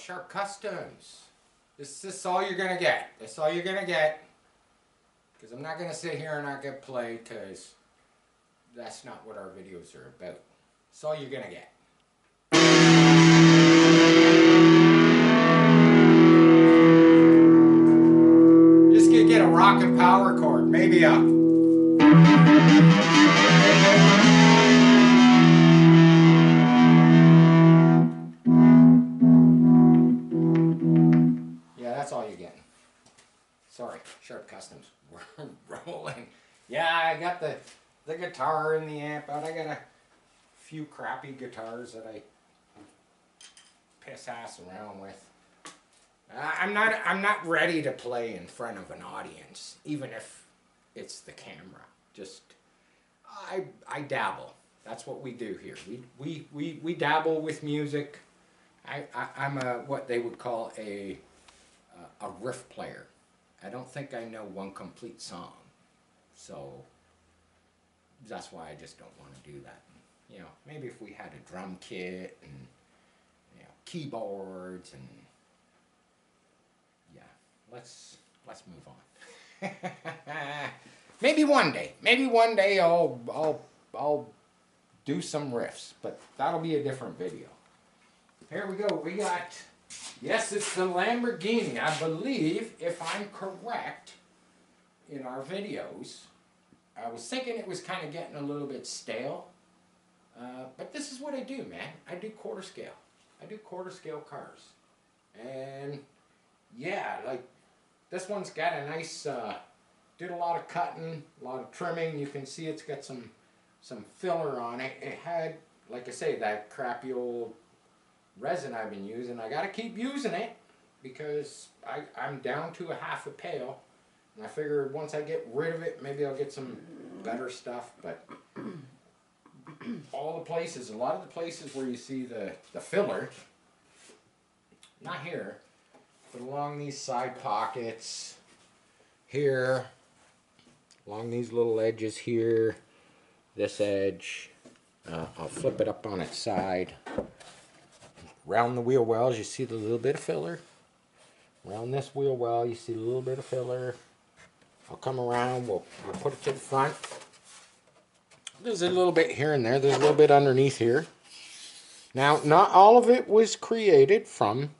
Sharp Customs. This is all you're gonna get. That's all you're gonna get. Because I'm not gonna sit here and not get played, because that's not what our videos are about. That's all you're gonna get. Just gonna get a rockin' power chord, maybe up. Yeah, that's all you're getting. Sorry, Sharp Customs. We're rolling. Yeah, I got the guitar and the amp out. I got a few crappy guitars that I piss ass around with. I'm not ready to play in front of an audience, even if it's the camera. Just I dabble. That's what we do here. We dabble with music. I'm a what they would call a riff player. I don't think I know one complete song, so that's why I just don't want to do that. You know, maybe if we had a drum kit and keyboards and yeah, let's move on. Maybe one day I'll do some riffs, but that'll be a different video. Here we go. We got, yes, it's the Lamborghini. I believe, if I'm correct, in our videos, I was thinking it was kind of getting a little bit stale, but this is what I do, man. I do quarter scale. I do quarter scale cars, and yeah, like this one's got a nice. Did a lot of cutting, a lot of trimming. You can see it's got some filler on it. It had, like I say, that crappy old resin I've been using. I gotta keep using it because I'm down to a half a pail, and I figured once I get rid of it, maybe I'll get some better stuff. But all the places, a lot of the places where you see the filler, not here, but along these side pockets, here, along these little edges here, this edge, I'll flip it up on its side. Around the wheel wells, you see the little bit of filler. Around this wheel well, you see a little bit of filler. I'll come around, we'll put it to the front. There's a little bit here and there. There's a little bit underneath here. Now, not all of it was created from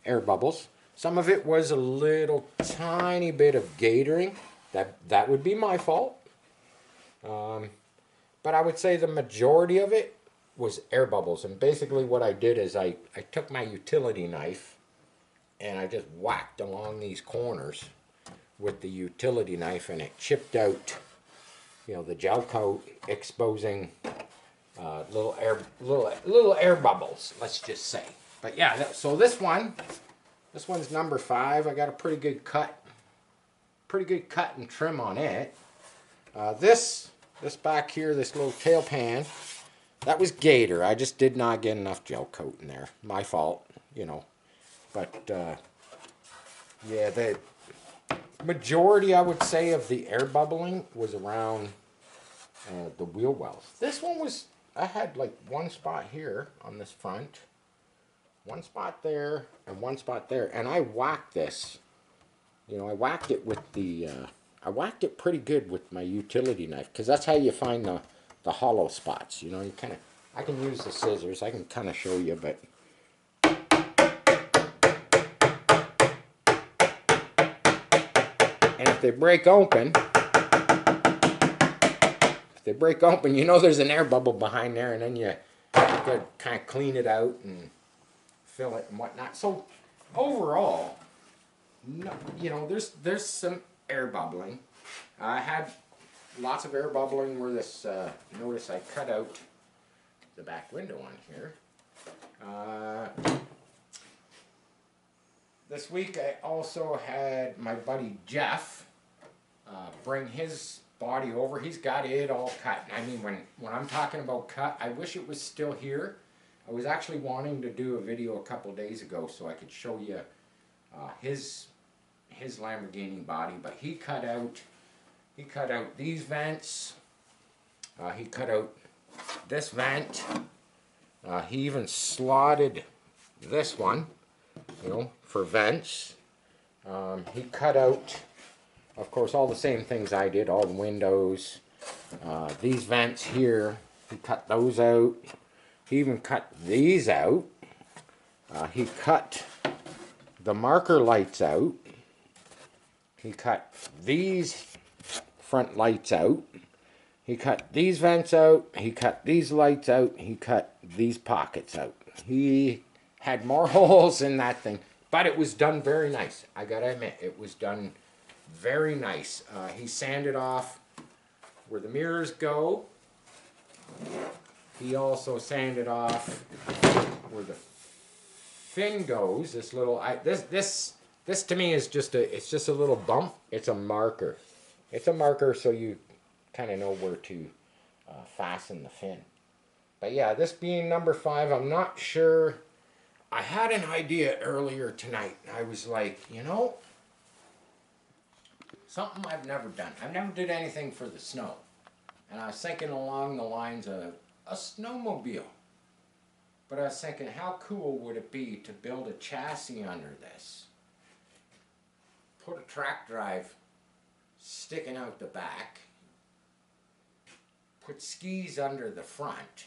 air bubbles. Some of it was a little tiny bit of gatoring. That would be my fault. But I would say the majority of it was air bubbles. And basically what I did is I took my utility knife and I just whacked along these corners with the utility knife, and it chipped out, you know, the gel coat, exposing little air bubbles, let's just say. But yeah, so this one's number 5. I got a pretty good cut and trim on it. This back here, this little tail pan, that was gator. I just did not get enough gel coat in there. My fault, you know. But yeah, the majority, I would say, of the air bubbling was around the wheel wells. This one was, I had like one spot here on this front, one spot there, and one spot there, and I whacked this. You know, I whacked it with the, I whacked it pretty good with my utility knife, because that's how you find the hollow spots. You know, you kind of, I can use the scissors, I can kind of show you, but and if they break open, you know there's an air bubble behind there, and then you gotta kind of clean it out and fill it and whatnot. So overall, no, you know, there's some air bubbling. I had lots of air bubbling where this, notice I cut out the back window on here. This week I also had my buddy Jeff bring his body over. He's got it all cut. I mean, when I'm talking about cut, I wish it was still here. I was actually wanting to do a video a couple days ago so I could show you his Lamborghini body, but he cut out these vents. He cut out this vent. He even slotted this one. you know, for vents. He cut out, of course, all the same things I did, all the windows. These vents here, he cut those out. He even cut these out. He cut the marker lights out. He cut these front lights out. He cut these vents out. He cut these lights out. He cut these pockets out. He had more holes in that thing, but it was done very nice. I gotta admit, it was done very nice. He sanded off where the mirrors go. He also sanded off where the fin goes. This little, this to me is just a little bump. It's a marker. It's a marker so you kind of know where to fasten the fin. But yeah, this being number 5, I'm not sure. I had an idea earlier tonight. I was like, you know, something I've never done. I've never did anything for the snow. And I was thinking along the lines of a snowmobile. But I was thinking, how cool would it be to build a chassis under this? Put a track drive sticking out the back. Put skis under the front.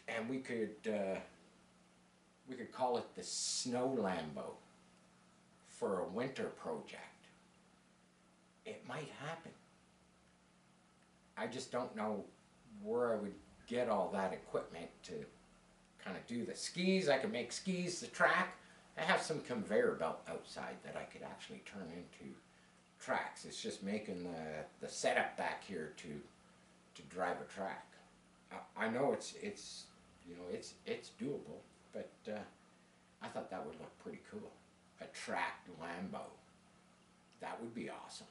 And we could call it the Snow Lambo for a winter project. It might happen. I just don't know where I would get all that equipment to kind of do the skis. I could make skis, the track. I have some conveyor belt outside that I could actually turn into tracks. It's just making the setup back here to drive a track. I know it's you know it's doable, but I thought that would look pretty cool. A tracked Lambo. That would be awesome.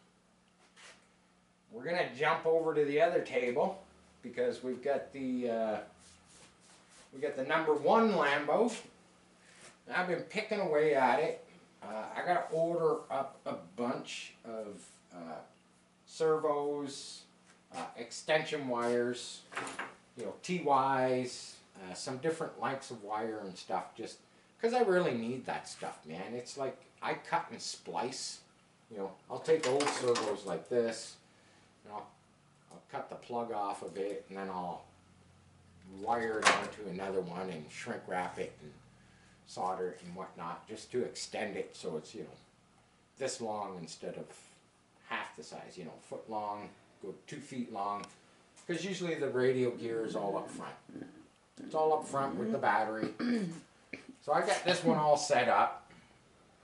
We're gonna jump over to the other table because we've got the number 1 Lambo. I've been picking away at it. I gotta order up a bunch of servos, extension wires, you know, TYs, some different lengths of wire and stuff, just because I really need that stuff, man. It's like I cut and splice. You know, I'll take old servos like this, and I'll cut the plug off a bit, and then I'll wire it onto another one and shrink wrap it and solder it and whatnot, just to extend it so it's, you know, this long instead of half the size, you know, foot long, go 2 feet long, because usually the radio gear is all up front. It's all up front with the battery. So I got this one all set up.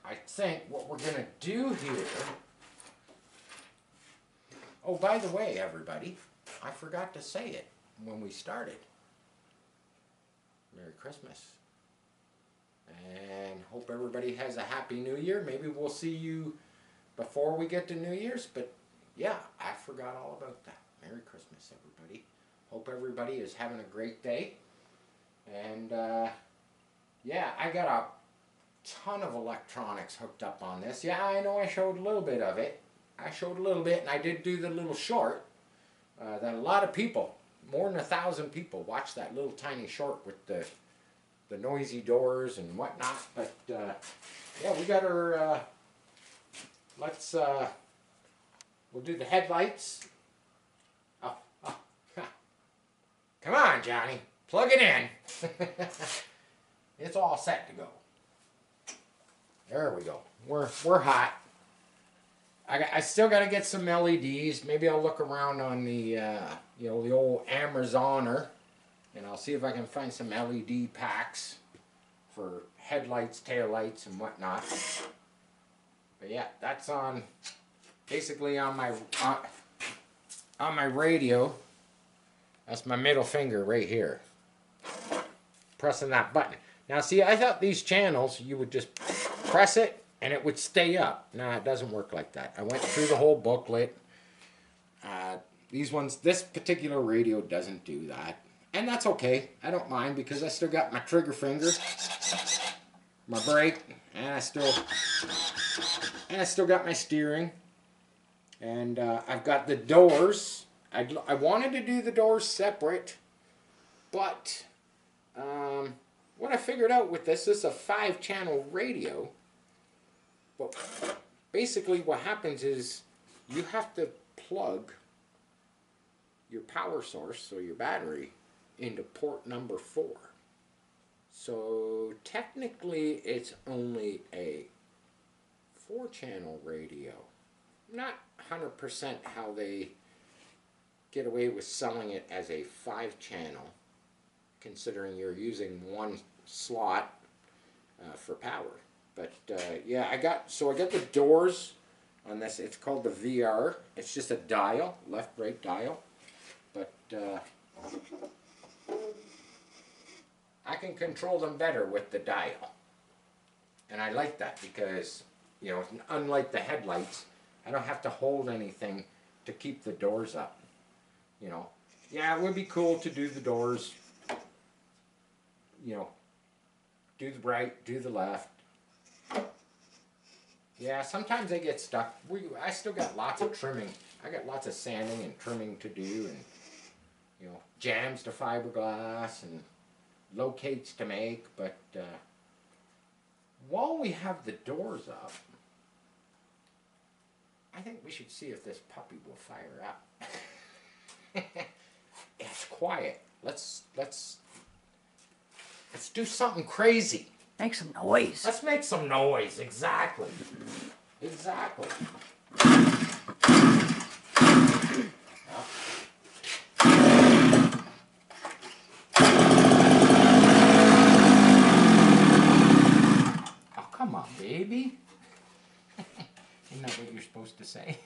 I think what we're gonna do here, oh, by the way, everybody, I forgot to say it when we started. Merry Christmas. And hope everybody has a happy new year. Maybe we'll see you before we get to New Year's, but yeah, I forgot all about that. Merry Christmas, everybody. Hope everybody is having a great day. And yeah, I got a ton of electronics hooked up on this. Yeah, I know I showed a little bit of it. I showed a little bit, and I did do the little short that a lot of people, more than 1,000 people, watched that little tiny short with the noisy doors and whatnot. But yeah, we got our, we'll do the headlights. Oh, come on, Johnny, plug it in. It's all set to go. There we go. We're hot. I still got to get some LEDs. Maybe I'll look around on the you know, the old Amazoner, and I'll see if I can find some LED packs for headlights, taillights, and whatnot. But yeah, that's on basically on my radio. That's my middle finger right here, pressing that button. Now see, I thought these channels, you would just press it and it would stay up. No, it doesn't work like that. I went through the whole booklet. These ones, this particular radio doesn't do that. And that's okay. I don't mind, because I still got my trigger finger, my brake, and I still got my steering. And I've got the doors. I wanted to do the doors separate, but what I figured out with this is a 5-channel radio. But basically what happens is you have to plug your power source, so your battery, into port number 4. So technically it's only a 4-channel radio. Not 100% how they get away with selling it as a 5-channel, considering you're using one slot for power. But yeah, I got the doors on this. It's called the VR. It's just a dial, left-right dial. But I can control them better with the dial. And I like that because, you know, unlike the headlights, I don't have to hold anything to keep the doors up. You know, yeah, it would be cool to do the doors, you know, do the right, do the left. Yeah, sometimes they get stuck. I still got lots of trimming. I got lots of sanding and trimming to do, and, you know, jams to fiberglass and locates to make. But while we have the doors up, I think we should see if this puppy will fire up. It's quiet. Let's do something crazy. Make some noise. Let's make some noise. Exactly. Exactly. Oh, come on, baby. Isn't that what you're supposed to say?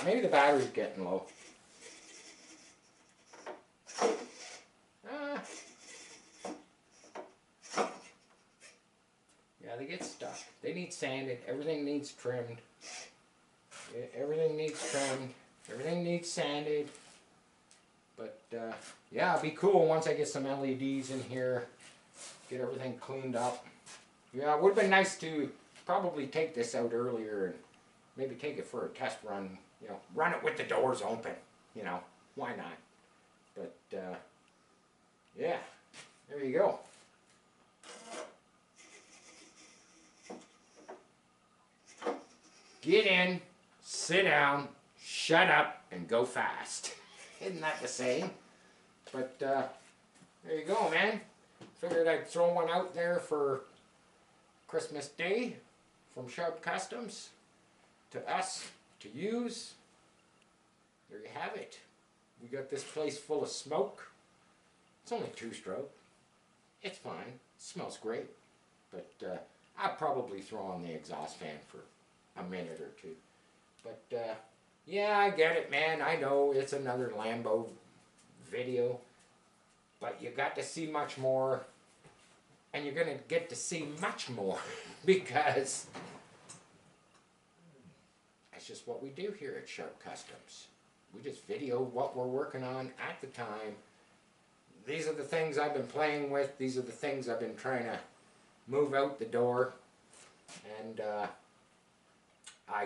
Maybe the battery's getting low. Yeah, they get stuck. They need sanded. Everything needs trimmed. Everything needs trimmed. Everything needs sanded. But yeah, it'll be cool once I get some LEDs in here. Get everything cleaned up. Yeah, it would have been nice to probably take this out earlier and maybe take it for a test run. You know, run it with the doors open. You know, why not? But yeah, there you go. Get in, sit down, shut up, and go fast. Isn't that the same? But there you go, man. Figured I'd throw one out there for Christmas Day from Sharp Customs to us to use. There you have it. We got this place full of smoke. It's only 2-stroke. It's fine. It smells great. But I'll probably throw on the exhaust fan for a minute or two. But yeah, I get it, man. I know it's another Lambo video. But you got to see much more. And you're going to get to see much more. Because that's just what we do here at Sharp Customs. We just video what we're working on at the time. These are the things I've been playing with. These are the things I've been trying to move out the door. And I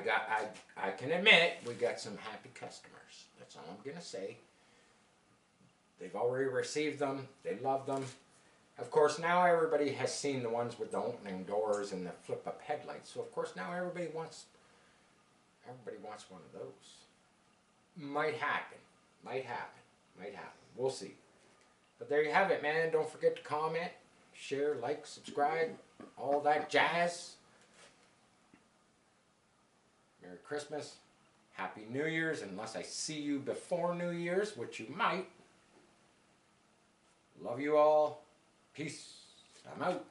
can admit we got some happy customers. That's all I'm going to say. They've already received them. They love them. Of course, now everybody has seen the ones with the opening doors and the flip-up headlights. So, of course, now everybody wants one of those. Might happen. Might happen. Might happen. We'll see. But there you have it, man. Don't forget to comment, share, like, subscribe, all that jazz. Merry Christmas. Happy New Year's, unless I see you before New Year's, which you might. Love you all. Peace. I'm out.